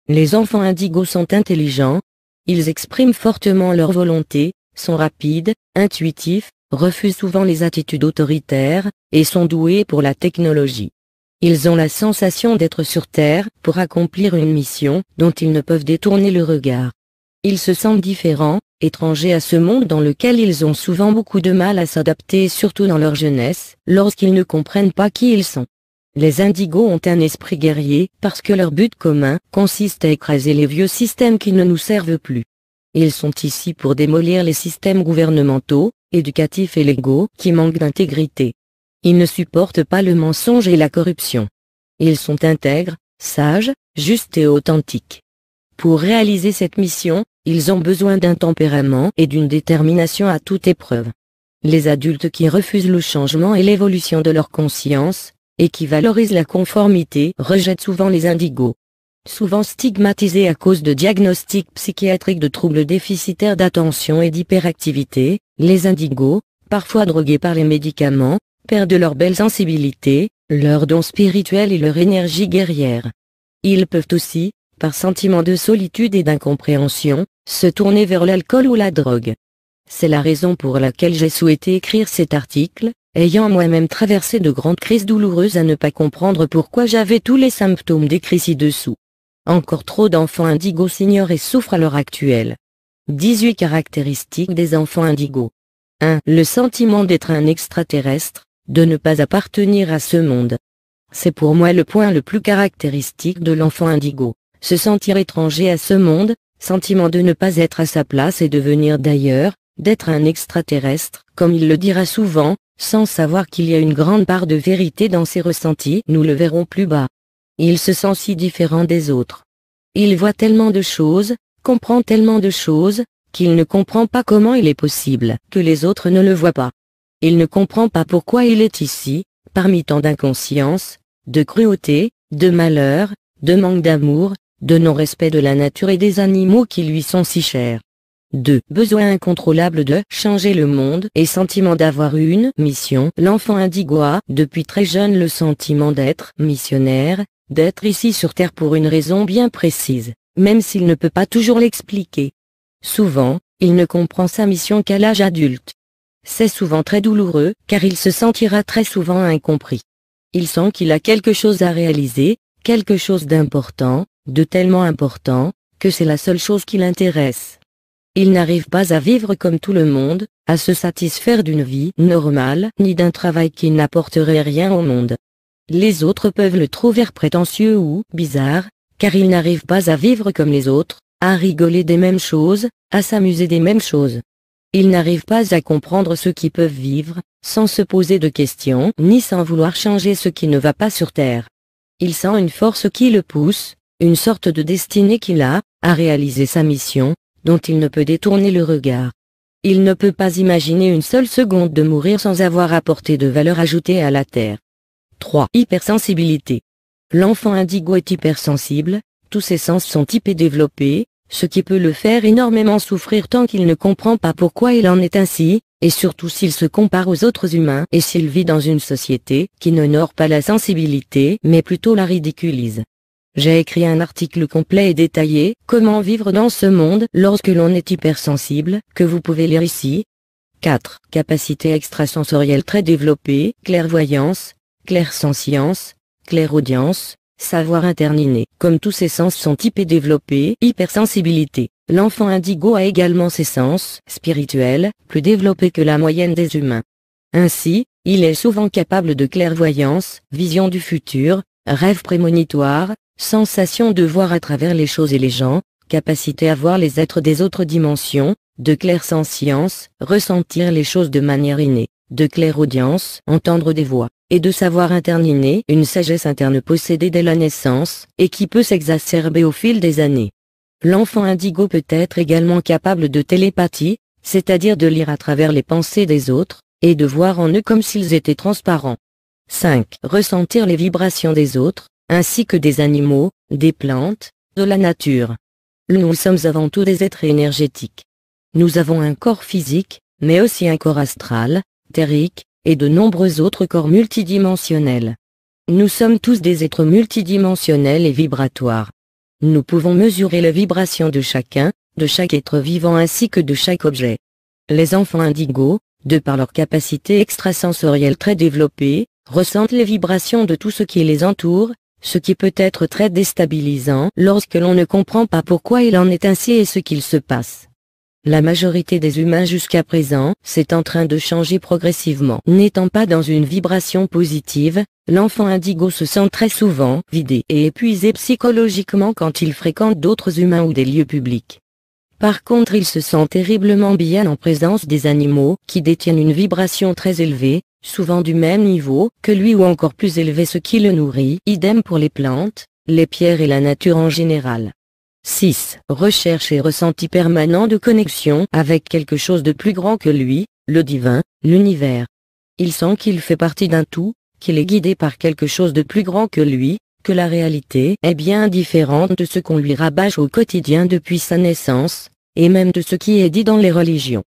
Les enfants indigos sont intelligents, ils expriment fortement leur volonté, sont rapides, intuitifs, refusent souvent les attitudes autoritaires, et sont doués pour la technologie. Ils ont la sensation d'être sur Terre pour accomplir une mission dont ils ne peuvent détourner le regard. Ils se sentent différents, étrangers à ce monde dans lequel ils ont souvent beaucoup de mal à s'adapter, surtout dans leur jeunesse, lorsqu'ils ne comprennent pas qui ils sont. Les indigos ont un esprit guerrier parce que leur but commun consiste à écraser les vieux systèmes qui ne nous servent plus. Ils sont ici pour démolir les systèmes gouvernementaux, éducatifs et légaux qui manquent d'intégrité. Ils ne supportent pas le mensonge et la corruption. Ils sont intègres, sages, justes et authentiques. Pour réaliser cette mission, ils ont besoin d'un tempérament et d'une détermination à toute épreuve. Les adultes qui refusent le changement et l'évolution de leur conscience, et qui valorisent la conformité, rejettent souvent les indigos. Souvent stigmatisés à cause de diagnostics psychiatriques de troubles déficitaires d'attention et d'hyperactivité, les indigos, parfois drogués par les médicaments, perdent leur belle sensibilité, leur don spirituel et leur énergie guerrière. Ils peuvent aussi, par sentiment de solitude et d'incompréhension, se tourner vers l'alcool ou la drogue. C'est la raison pour laquelle j'ai souhaité écrire cet article, ayant moi-même traversé de grandes crises douloureuses à ne pas comprendre pourquoi j'avais tous les symptômes décrits ci-dessous. Encore trop d'enfants indigos s'ignorent et souffrent à l'heure actuelle. 18 caractéristiques des enfants indigos. 1. Le sentiment d'être un extraterrestre, de ne pas appartenir à ce monde. C'est pour moi le point le plus caractéristique de l'enfant indigo. Se sentir étranger à ce monde, sentiment de ne pas être à sa place et de venir d'ailleurs, d'être un extraterrestre, comme il le dira souvent, sans savoir qu'il y a une grande part de vérité dans ses ressentis. Nous le verrons plus bas. Il se sent si différent des autres. Il voit tellement de choses, comprend tellement de choses, qu'il ne comprend pas comment il est possible que les autres ne le voient pas. Il ne comprend pas pourquoi il est ici, parmi tant d'inconscience, de cruauté, de malheur, de manque d'amour, de non-respect de la nature et des animaux qui lui sont si chers. 2. Besoin incontrôlable de changer le monde et sentiment d'avoir une mission. L'enfant indigo a, depuis très jeune, le sentiment d'être missionnaire, d'être ici sur Terre pour une raison bien précise, même s'il ne peut pas toujours l'expliquer. Souvent, il ne comprend sa mission qu'à l'âge adulte. C'est souvent très douloureux, car il se sentira très souvent incompris. Il sent qu'il a quelque chose à réaliser, quelque chose d'important, de tellement important, que c'est la seule chose qui l'intéresse. Il n'arrive pas à vivre comme tout le monde, à se satisfaire d'une vie normale, ni d'un travail qui n'apporterait rien au monde. Les autres peuvent le trouver prétentieux ou bizarre, car il n'arrive pas à vivre comme les autres, à rigoler des mêmes choses, à s'amuser des mêmes choses. Il n'arrive pas à comprendre ceux qui peuvent vivre, sans se poser de questions, ni sans vouloir changer ce qui ne va pas sur Terre. Il sent une force qui le pousse, une sorte de destinée qu'il a, à réaliser sa mission, dont il ne peut détourner le regard. Il ne peut pas imaginer une seule seconde de mourir sans avoir apporté de valeur ajoutée à la Terre. 3. Hypersensibilité. L'enfant indigo est hypersensible, tous ses sens sont hyperdéveloppés, ce qui peut le faire énormément souffrir tant qu'il ne comprend pas pourquoi il en est ainsi, et surtout s'il se compare aux autres humains et s'il vit dans une société qui n'honore pas la sensibilité mais plutôt la ridiculise. J'ai écrit un article complet et détaillé, Comment vivre dans ce monde lorsque l'on est hypersensible, que vous pouvez lire ici. 4. Capacité extrasensorielle très développée, clairvoyance, clairsentience, clairaudience, savoir interniné. Comme tous ses sens sont hyperdéveloppés, hypersensibilité. L'enfant indigo a également ses sens spirituels, plus développés que la moyenne des humains. Ainsi, il est souvent capable de clairvoyance, vision du futur, rêve prémonitoire, sensation de voir à travers les choses et les gens, capacité à voir les êtres des autres dimensions, de clairsentience, ressentir les choses de manière innée, de clairaudience, entendre des voix, et de savoir interniné, une sagesse interne possédée dès la naissance, et qui peut s'exacerber au fil des années. L'enfant indigo peut être également capable de télépathie, c'est-à-dire de lire à travers les pensées des autres, et de voir en eux comme s'ils étaient transparents. 5. Ressentir les vibrations des autres, ainsi que des animaux, des plantes, de la nature. Nous sommes avant tout des êtres énergétiques. Nous avons un corps physique, mais aussi un corps astral, éthérique, et de nombreux autres corps multidimensionnels. Nous sommes tous des êtres multidimensionnels et vibratoires. nous pouvons mesurer les vibrations de chacun, de chaque être vivant ainsi que de chaque objet. Les enfants indigos, de par leur capacité extrasensorielle très développée, ressentent les vibrations de tout ce qui les entoure, ce qui peut être très déstabilisant lorsque l'on ne comprend pas pourquoi il en est ainsi et ce qu'il se passe. La majorité des humains jusqu'à présent, c'est en train de changer progressivement. N'étant pas dans une vibration positive, l'enfant indigo se sent très souvent vidé et épuisé psychologiquement quand il fréquente d'autres humains ou des lieux publics. Par contre, il se sent terriblement bien en présence des animaux qui détiennent une vibration très élevée, souvent du même niveau que lui ou encore plus élevé, ce qui le nourrit. Idem pour les plantes, les pierres et la nature en général. 6. Recherche et ressenti permanent de connexion avec quelque chose de plus grand que lui, le divin, l'univers. Il sent qu'il fait partie d'un tout, qu'il est guidé par quelque chose de plus grand que lui, que la réalité est bien différente de ce qu'on lui rabâche au quotidien depuis sa naissance, et même de ce qui est dit dans les religions.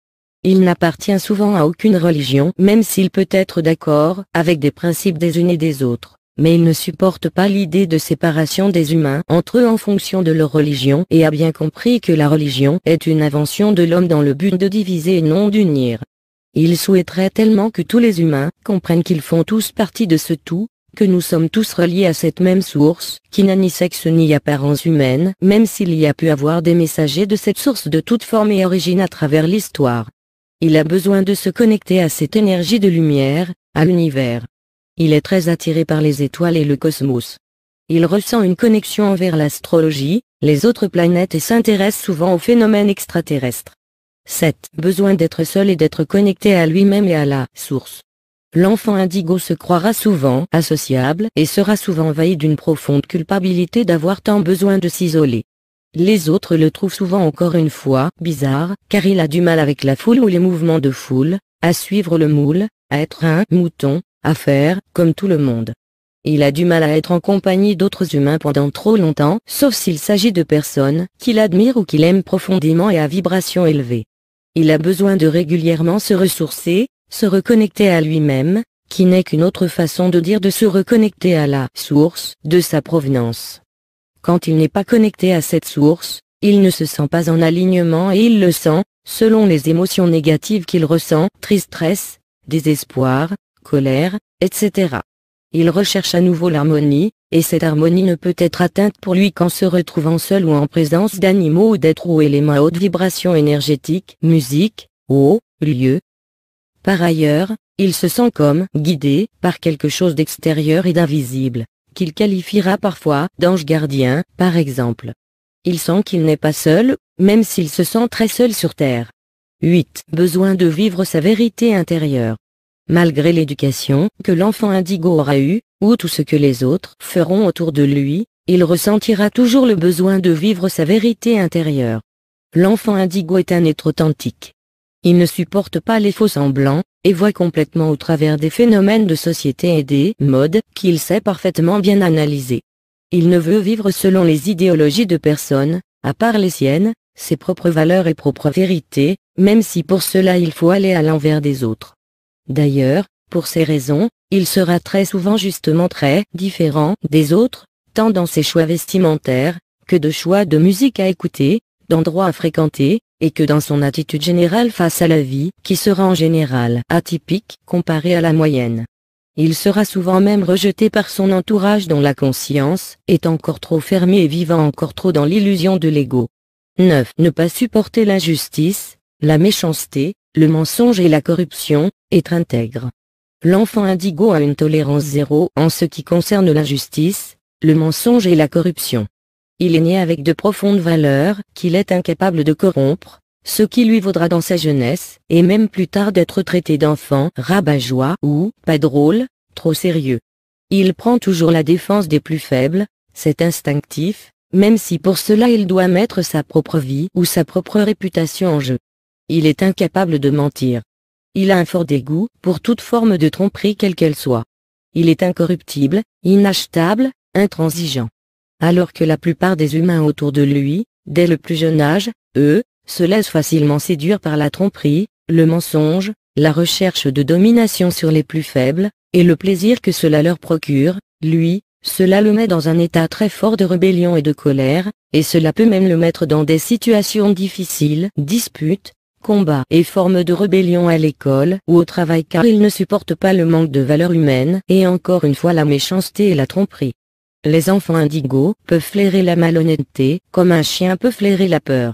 Il n'appartient souvent à aucune religion, même s'il peut être d'accord avec des principes des unes et des autres, mais il ne supporte pas l'idée de séparation des humains entre eux en fonction de leur religion et a bien compris que la religion est une invention de l'homme dans le but de diviser et non d'unir. Il souhaiterait tellement que tous les humains comprennent qu'ils font tous partie de ce tout, que nous sommes tous reliés à cette même source, qui n'a ni sexe ni apparence humaine, même s'il y a pu avoir des messagers de cette source de toute forme et origine à travers l'histoire. Il a besoin de se connecter à cette énergie de lumière, à l'univers. Il est très attiré par les étoiles et le cosmos. Il ressent une connexion envers l'astrologie, les autres planètes et s'intéresse souvent aux phénomènes extraterrestres. 7. Besoin d'être seul et d'être connecté à lui-même et à la source. L'enfant indigo se croira souvent associable et sera souvent envahi d'une profonde culpabilité d'avoir tant besoin de s'isoler. Les autres le trouvent souvent encore une fois bizarre, car il a du mal avec la foule ou les mouvements de foule, à suivre le moule, à être un mouton, à faire comme tout le monde. Il a du mal à être en compagnie d'autres humains pendant trop longtemps, sauf s'il s'agit de personnes qu'il admire ou qu'il aime profondément et à vibration élevée. Il a besoin de régulièrement se ressourcer, se reconnecter à lui-même, qui n'est qu'une autre façon de dire de se reconnecter à la source de sa provenance. Quand il n'est pas connecté à cette source, il ne se sent pas en alignement et il le sent, selon les émotions négatives qu'il ressent, tristesse, désespoir, colère, etc. Il recherche à nouveau l'harmonie, et cette harmonie ne peut être atteinte pour lui qu'en se retrouvant seul ou en présence d'animaux ou d'êtres ou éléments à haute vibration énergétique, musique, eau, lieu. Par ailleurs, il se sent comme guidé par quelque chose d'extérieur et d'invisible, qu'il qualifiera parfois d'ange gardien, par exemple. Il sent qu'il n'est pas seul, même s'il se sent très seul sur Terre. 8. Besoin de vivre sa vérité intérieure. Malgré l'éducation que l'enfant indigo aura eue, ou tout ce que les autres feront autour de lui, il ressentira toujours le besoin de vivre sa vérité intérieure. L'enfant indigo est un être authentique. Il ne supporte pas les faux semblants, et voit complètement au travers des phénomènes de société et des modes qu'il sait parfaitement bien analyser. Il ne veut vivre selon les idéologies de personne, à part les siennes, ses propres valeurs et propres vérités, même si pour cela il faut aller à l'envers des autres. D'ailleurs, pour ces raisons, il sera très souvent justement très différent des autres, tant dans ses choix vestimentaires, que de choix de musique à écouter, d'endroits à fréquenter, et que dans son attitude générale face à la vie, qui sera en général atypique comparée à la moyenne. Il sera souvent même rejeté par son entourage dont la conscience est encore trop fermée et vivant encore trop dans l'illusion de l'ego. 9. Ne pas supporter l'injustice, la méchanceté, le mensonge et la corruption, être intègre. L'enfant indigo a une tolérance zéro en ce qui concerne l'injustice, le mensonge et la corruption. Il est né avec de profondes valeurs qu'il est incapable de corrompre, ce qui lui vaudra dans sa jeunesse, et même plus tard d'être traité d'enfant rabat-joie ou pas drôle, trop sérieux. Il prend toujours la défense des plus faibles, c'est instinctif, même si pour cela il doit mettre sa propre vie ou sa propre réputation en jeu. Il est incapable de mentir. Il a un fort dégoût pour toute forme de tromperie quelle qu'elle soit. Il est incorruptible, inachetable, intransigeant. Alors que la plupart des humains autour de lui, dès le plus jeune âge, eux, se laissent facilement séduire par la tromperie, le mensonge, la recherche de domination sur les plus faibles, et le plaisir que cela leur procure, lui, Cela le met dans un état très fort de rébellion et de colère, et cela peut même le mettre dans des situations difficiles, disputes, combats et formes de rébellion à l'école ou au travail car il ne supporte pas le manque de valeurs humaines et encore une fois la méchanceté et la tromperie. Les enfants indigos peuvent flairer la malhonnêteté, comme un chien peut flairer la peur.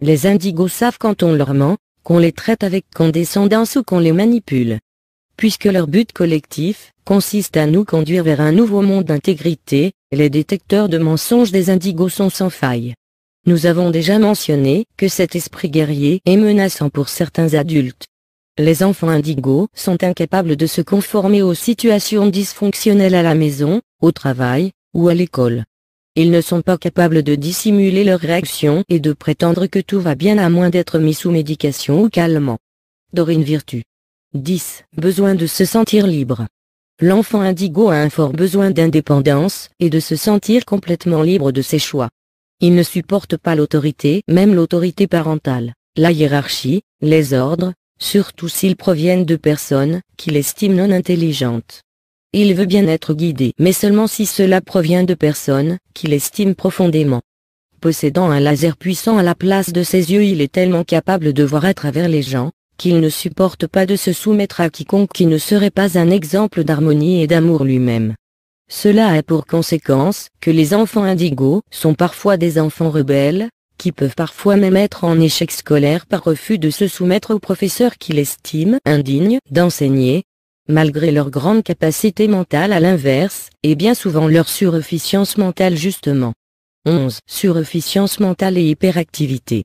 Les indigos savent quand on leur ment, qu'on les traite avec condescendance ou qu'on les manipule. Puisque leur but collectif consiste à nous conduire vers un nouveau monde d'intégrité, les détecteurs de mensonges des indigos sont sans faille. Nous avons déjà mentionné que cet esprit guerrier est menaçant pour certains adultes. Les enfants indigos sont incapables de se conformer aux situations dysfonctionnelles à la maison, au travail, ou à l'école. Ils ne sont pas capables de dissimuler leurs réactions et de prétendre que tout va bien à moins d'être mis sous médication ou calmant. Dorine Virtue. 10. Besoin de se sentir libre. L'enfant indigo a un fort besoin d'indépendance et de se sentir complètement libre de ses choix. Il ne supporte pas l'autorité, même l'autorité parentale, la hiérarchie, les ordres, surtout s'ils proviennent de personnes qu'il estime non intelligentes. Il veut bien être guidé, mais seulement si cela provient de personnes qu'il estime profondément. Possédant un laser puissant à la place de ses yeux, il est tellement capable de voir à travers les gens, qu'il ne supporte pas de se soumettre à quiconque qui ne serait pas un exemple d'harmonie et d'amour lui-même. Cela a pour conséquence que les enfants indigos sont parfois des enfants rebelles, qui peuvent parfois même être en échec scolaire par refus de se soumettre aux professeurs qu'ils estiment indignes d'enseigner, malgré leur grande capacité mentale à l'inverse, et bien souvent leur surefficience mentale justement. 11. Surefficience mentale et hyperactivité.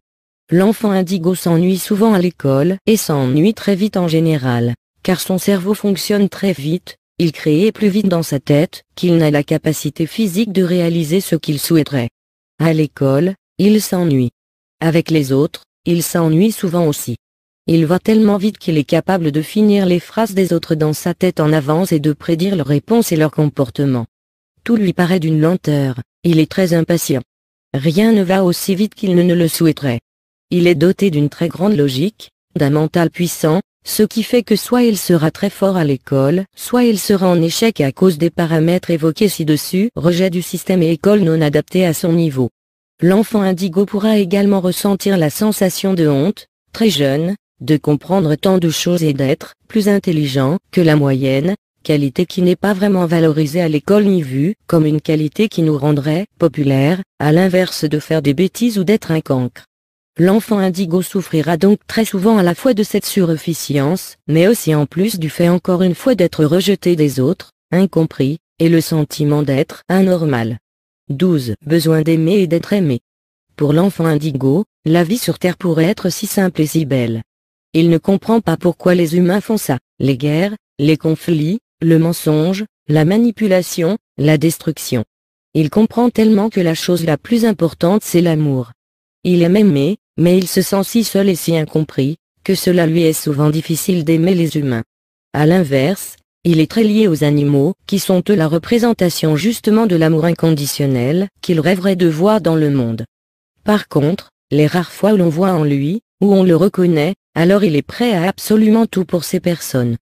L'enfant indigo s'ennuie souvent à l'école et s'ennuie très vite en général, car son cerveau fonctionne très vite. Il crée plus vite dans sa tête qu'il n'a la capacité physique de réaliser ce qu'il souhaiterait. À l'école, il s'ennuie. Avec les autres, il s'ennuie souvent aussi. Il va tellement vite qu'il est capable de finir les phrases des autres dans sa tête en avance et de prédire leurs réponses et leur comportement. Tout lui paraît d'une lenteur, il est très impatient. Rien ne va aussi vite qu'il ne le souhaiterait. Il est doté d'une très grande logique, d'un mental puissant, ce qui fait que soit il sera très fort à l'école, soit il sera en échec à cause des paramètres évoqués ci-dessus, rejet du système et école non adaptée à son niveau. L'enfant indigo pourra également ressentir la sensation de honte, très jeune, de comprendre tant de choses et d'être plus intelligent que la moyenne, qualité qui n'est pas vraiment valorisée à l'école ni vue comme une qualité qui nous rendrait populaires, à l'inverse de faire des bêtises ou d'être un cancre. L'enfant indigo souffrira donc très souvent à la fois de cette surefficience, mais aussi en plus du fait encore une fois d'être rejeté des autres, incompris, et le sentiment d'être anormal. 12. Besoin d'aimer et d'être aimé. Pour l'enfant indigo, la vie sur Terre pourrait être si simple et si belle. Il ne comprend pas pourquoi les humains font ça, les guerres, les conflits, le mensonge, la manipulation, la destruction. Il comprend tellement que la chose la plus importante c'est l'amour. Il aime aimer, mais il se sent si seul et si incompris, que cela lui est souvent difficile d'aimer les humains. À l'inverse, il est très lié aux animaux, qui sont eux la représentation justement de l'amour inconditionnel, qu'il rêverait de voir dans le monde. Par contre, les rares fois où l'on voit en lui, où on le reconnaît, alors il est prêt à absolument tout pour ces personnes.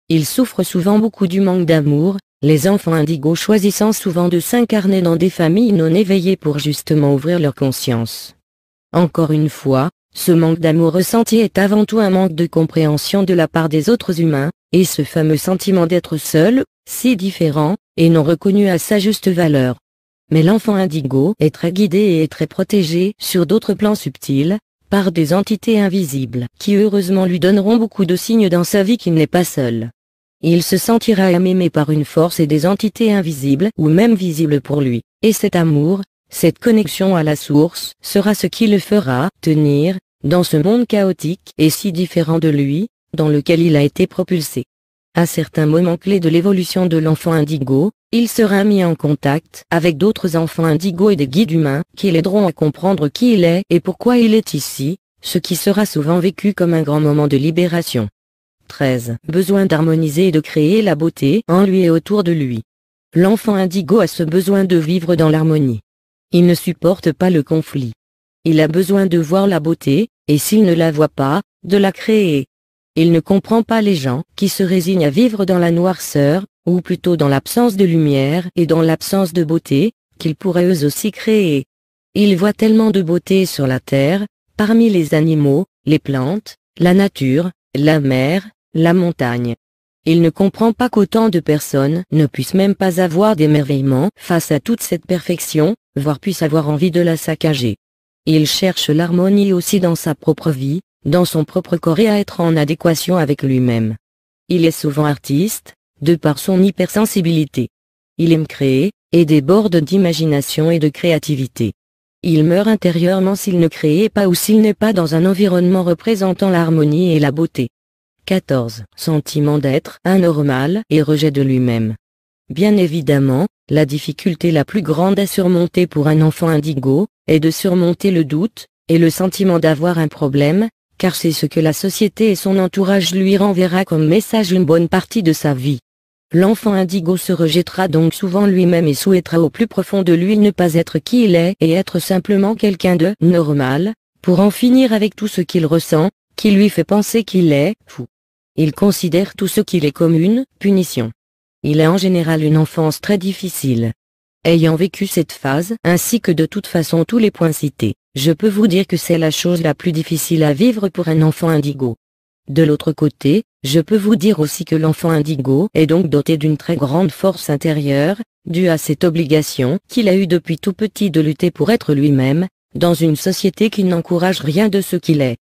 Il souffre souvent beaucoup du manque d'amour, les enfants indigos choisissant souvent de s'incarner dans des familles non éveillées pour justement ouvrir leur conscience. Encore une fois, ce manque d'amour ressenti est avant tout un manque de compréhension de la part des autres humains, et ce fameux sentiment d'être seul, si différent, et non reconnu à sa juste valeur. Mais l'enfant indigo est très guidé et est très protégé sur d'autres plans subtils, par des entités invisibles qui heureusement lui donneront beaucoup de signes dans sa vie qu'il n'est pas seul. Il se sentira aimé par une force et des entités invisibles ou même visibles pour lui, et cet amour, cette connexion à la source sera ce qui le fera tenir, dans ce monde chaotique et si différent de lui, dans lequel il a été propulsé. À certains moments clés de l'évolution de l'enfant indigo, il sera mis en contact avec d'autres enfants indigos et des guides humains qui l'aideront à comprendre qui il est et pourquoi il est ici, ce qui sera souvent vécu comme un grand moment de libération. 13. Besoin d'harmoniser et de créer la beauté en lui et autour de lui. L'enfant indigo a ce besoin de vivre dans l'harmonie. Il ne supporte pas le conflit. Il a besoin de voir la beauté, et s'il ne la voit pas, de la créer. Il ne comprend pas les gens qui se résignent à vivre dans la noirceur, ou plutôt dans l'absence de lumière et dans l'absence de beauté, qu'ils pourraient eux aussi créer. Il voit tellement de beauté sur la terre, parmi les animaux, les plantes, la nature, la mer, la montagne. Il ne comprend pas qu'autant de personnes ne puissent même pas avoir d'émerveillement face à toute cette perfection, voire puissent avoir envie de la saccager. Il cherche l'harmonie aussi dans sa propre vie, dans son propre corps et à être en adéquation avec lui-même. Il est souvent artiste, de par son hypersensibilité. Il aime créer, et déborde d'imagination et de créativité. Il meurt intérieurement s'il ne crée pas ou s'il n'est pas dans un environnement représentant l'harmonie et la beauté. 14. Sentiment d'être anormal et rejet de lui-même. Bien évidemment, la difficulté la plus grande à surmonter pour un enfant indigo, est de surmonter le doute, et le sentiment d'avoir un problème, car c'est ce que la société et son entourage lui renverra comme message une bonne partie de sa vie. L'enfant indigo se rejettera donc souvent lui-même et souhaitera au plus profond de lui ne pas être qui il est et être simplement quelqu'un de normal, pour en finir avec tout ce qu'il ressent, qui lui fait penser qu'il est fou. Il considère tout ce qu'il est comme une punition. Il a en général une enfance très difficile. Ayant vécu cette phase ainsi que de toute façon tous les points cités, je peux vous dire que c'est la chose la plus difficile à vivre pour un enfant indigo. De l'autre côté, je peux vous dire aussi que l'enfant indigo est donc doté d'une très grande force intérieure, due à cette obligation qu'il a eue depuis tout petit de lutter pour être lui-même, dans une société qui n'encourage rien de ce qu'il est.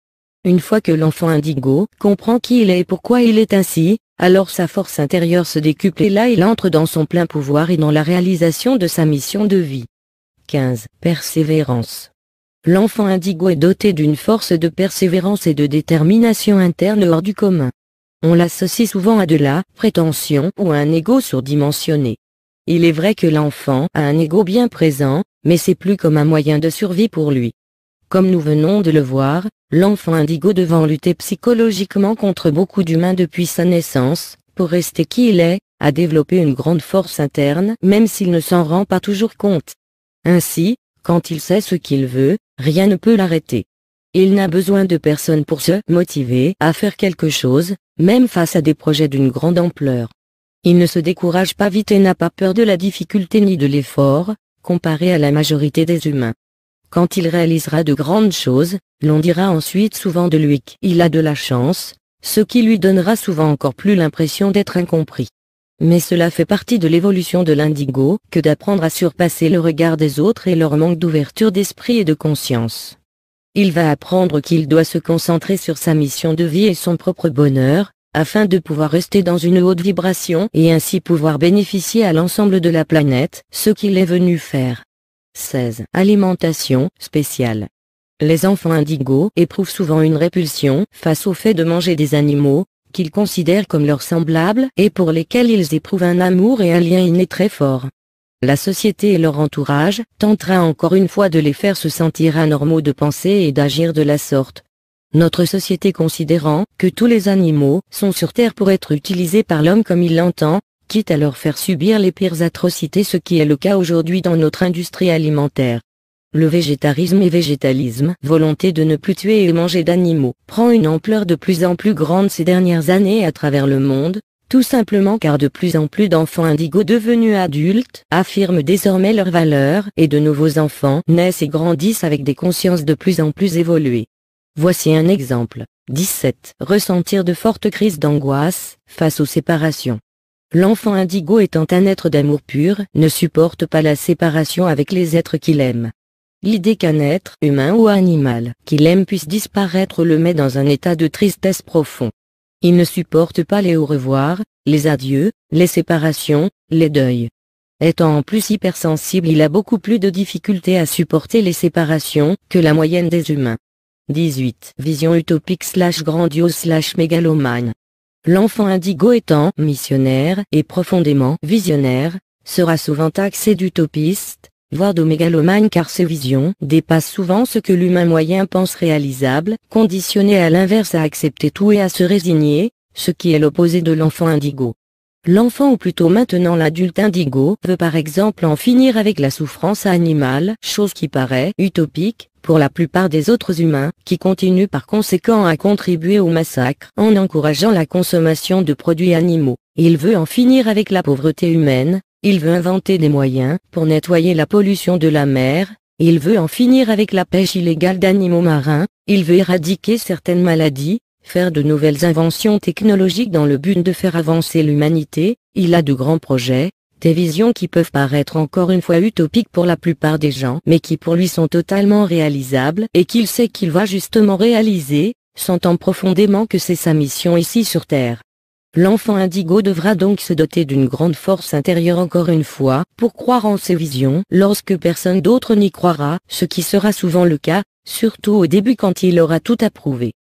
Une fois que l'enfant indigo comprend qui il est et pourquoi il est ainsi, alors sa force intérieure se décuple et là il entre dans son plein pouvoir et dans la réalisation de sa mission de vie. 15. Persévérance. L'enfant indigo est doté d'une force de persévérance et de détermination interne hors du commun. On l'associe souvent à de la prétention ou à un ego surdimensionné. Il est vrai que l'enfant a un ego bien présent, mais c'est plus comme un moyen de survie pour lui. Comme nous venons de le voir, l'enfant indigo devant lutter psychologiquement contre beaucoup d'humains depuis sa naissance, pour rester qui il est, a développé une grande force interne même s'il ne s'en rend pas toujours compte. Ainsi, quand il sait ce qu'il veut, rien ne peut l'arrêter. Il n'a besoin de personne pour se motiver à faire quelque chose, même face à des projets d'une grande ampleur. Il ne se décourage pas vite et n'a pas peur de la difficulté ni de l'effort, comparé à la majorité des humains. Quand il réalisera de grandes choses, l'on dira ensuite souvent de lui qu'il a de la chance, ce qui lui donnera souvent encore plus l'impression d'être incompris. Mais cela fait partie de l'évolution de l'indigo que d'apprendre à surpasser le regard des autres et leur manque d'ouverture d'esprit et de conscience. Il va apprendre qu'il doit se concentrer sur sa mission de vie et son propre bonheur, afin de pouvoir rester dans une haute vibration et ainsi pouvoir bénéficier à l'ensemble de la planète, ce qu'il est venu faire. 16. Alimentation spéciale. Les enfants indigos éprouvent souvent une répulsion face au fait de manger des animaux, qu'ils considèrent comme leurs semblables et pour lesquels ils éprouvent un amour et un lien inné très fort. La société et leur entourage tentera encore une fois de les faire se sentir anormaux de penser et d'agir de la sorte. Notre société considérant que tous les animaux sont sur Terre pour être utilisés par l'homme comme il l'entend, quitte à leur faire subir les pires atrocités, ce qui est le cas aujourd'hui dans notre industrie alimentaire. Le végétarisme et végétalisme, volonté de ne plus tuer et manger d'animaux, prend une ampleur de plus en plus grande ces dernières années à travers le monde, tout simplement car de plus en plus d'enfants indigos devenus adultes affirment désormais leurs valeurs et de nouveaux enfants naissent et grandissent avec des consciences de plus en plus évoluées. Voici un exemple. 17. Ressentir de fortes crises d'angoisse face aux séparations. L'enfant indigo étant un être d'amour pur, ne supporte pas la séparation avec les êtres qu'il aime. L'idée qu'un être humain ou animal qu'il aime puisse disparaître le met dans un état de tristesse profond. Il ne supporte pas les au revoir, les adieux, les séparations, les deuils. Étant en plus hypersensible, il a beaucoup plus de difficultés à supporter les séparations que la moyenne des humains. 18. Vision utopique / grandiose / mégalomane. L'enfant indigo étant missionnaire et profondément visionnaire, sera souvent taxé d'utopiste, voire de mégalomane car ses visions dépassent souvent ce que l'humain moyen pense réalisable, conditionné à l'inverse à accepter tout et à se résigner, ce qui est l'opposé de l'enfant indigo. L'enfant ou plutôt maintenant l'adulte indigo veut par exemple en finir avec la souffrance animale, chose qui paraît utopique pour la plupart des autres humains, qui continuent par conséquent à contribuer au massacre en encourageant la consommation de produits animaux. Il veut en finir avec la pauvreté humaine, il veut inventer des moyens pour nettoyer la pollution de la mer, il veut en finir avec la pêche illégale d'animaux marins, il veut éradiquer certaines maladies, faire de nouvelles inventions technologiques dans le but de faire avancer l'humanité. Il a de grands projets, des visions qui peuvent paraître encore une fois utopiques pour la plupart des gens, mais qui pour lui sont totalement réalisables et qu'il sait qu'il va justement réaliser, sentant profondément que c'est sa mission ici sur Terre. L'enfant indigo devra donc se doter d'une grande force intérieure encore une fois, pour croire en ses visions, lorsque personne d'autre n'y croira, ce qui sera souvent le cas, surtout au début quand il aura tout approuvé.